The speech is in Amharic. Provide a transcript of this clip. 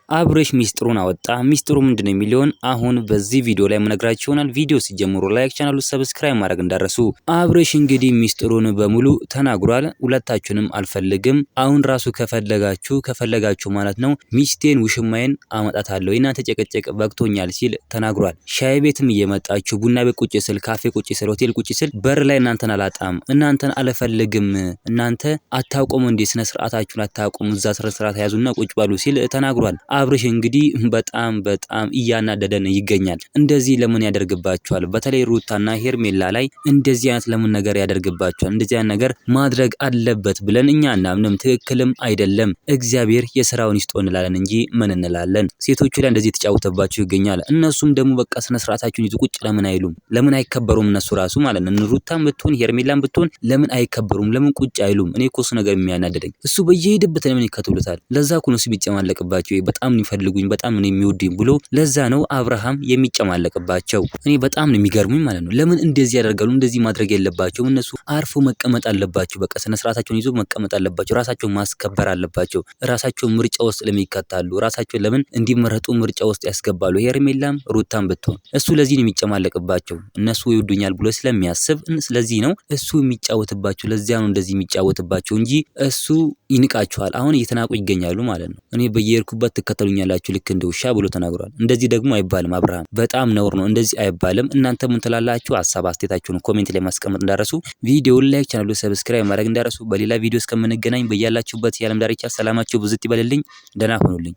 አብርሽ ሚስጥሩን አወጣ። ሚስጥሩ ምንድነው የሚለውን አሁን በዚህ ቪዲዮ ላይ መነግራችሁ ይሆናል። ቪዲዮ ሲጀምሩ ላይክ፣ ቻናሉ ሰብስክራይብ ማድረግ እንዳረሱ። አብርሽ እንግዲህ ሚስጥሩን በሙሉ ተናግሯል። ሁለታችሁንም አልፈልግም፣ አሁን ራሱ ከፈለጋችሁ ማለት ነው ሚስቴን ውሽማዬን አመጣታለሁ፣ እናንተ ጨቀጨቅ በቅቶኛል ሲል ተናግሯል። ሻይ ቤትም እየመጣችሁ ቡና ቤት ቁጭ ስል፣ ካፌ ቁጭ ስል፣ ሆቴል ቁጭ ስል በር ላይ እናንተን አላጣም፣ እናንተን አልፈልግም፣ እናንተ አታውቁም እንዴ ስነ ስርዓታችሁን አታውቁም፣ እዛ ስነ ስርዓት ያዙና ቁጭ ባሉ ሲል ተናግሯል። አብርሽ እንግዲህ በጣም እያናደደን ይገኛል። እንደዚህ ለምን ያደርግባቸዋል? በተለይ ሩታና ሄርሜላ ላይ እንደዚህ አይነት ለምን ነገር ያደርግባቸዋል? እንደዚህ አይነት ነገር ማድረግ አለበት ብለን እኛ እናምንም፣ ትክክልም አይደለም። እግዚአብሔር የሥራውን ይስጠው እንላለን እንጂ ምን እንላለን? ሴቶቹ ላይ እንደዚህ የተጫወተባቸው ይገኛል። እነሱም ደግሞ በቃ ስነ ስርዓታቸውን ይዙ ቁጭ ለምን አይሉም? ለምን አይከበሩም? እነሱ ራሱ ማለት ነው ሩታም ብትሆን ሄርሜላም ብትሆን ለምን አይከበሩም? ለምን ቁጭ አይሉም? እኔ እኮ እሱ ነገር የሚያናደደኝ እሱ በየሄደበት ለምን ይከተሉታል? ለዛ እኮ ነው የሚጨማለቅባቸው። በጣም የሚፈልጉኝ በጣም ነው የሚወዱኝ ብሎ ለዛ ነው አብርሃም የሚጨማለቅባቸው። እኔ በጣም ነው የሚገርሙኝ ማለት ነው። ለምን እንደዚህ ያደርጋሉ? እንደዚህ ማድረግ የለባቸው። እነሱ አርፎ መቀመጥ አለባቸው። በቃ ስነ ስርዓታቸውን ይዞ መቀመጥ አለባቸው። ራሳቸውን ማስከበር አለባቸው። ራሳቸውን ምርጫ ውስጥ ለሚከታሉ ራሳቸውን ለምን እንዲመረጡ ምርጫ ውስጥ ያስገባሉ። ሄርሜላም ሩታም ብትሆን እሱ ለዚህ ነው የሚጨማለቅባቸው። እነሱ ይወዱኛል ብሎ ስለሚያስብ ስለዚህ ነው እሱ የሚጫወትባቸው። ለዚያ ነው እንደዚህ የሚጫወትባቸው እንጂ እሱ ይንቃቸዋል። አሁን እየተናቁ ይገኛሉ ማለት ነው። እኔ በየርኩበት ትከተሉኛላችሁ ልክ እንደ ውሻ ብሎ ተናግሯል። እንደዚህ ደግሞ አይባልም አብርሃም፣ በጣም ነውር ነው። እንደዚህ አይባልም። እናንተ ምን ትላላችሁ? ሀሳብ አስተያየታችሁን ኮሜንት ላይ ማስቀመጥ እንዳረሱ፣ ቪዲዮውን ላይክ፣ ቻናሉ ሰብስክራይብ ማድረግ እንዳረሱ። በሌላ ቪዲዮ እስከምንገናኝ በያላችሁበት የዓለም ዳርቻ ሰላማችሁ ብዝት ይበልልኝ። ደህና ሁኑልኝ።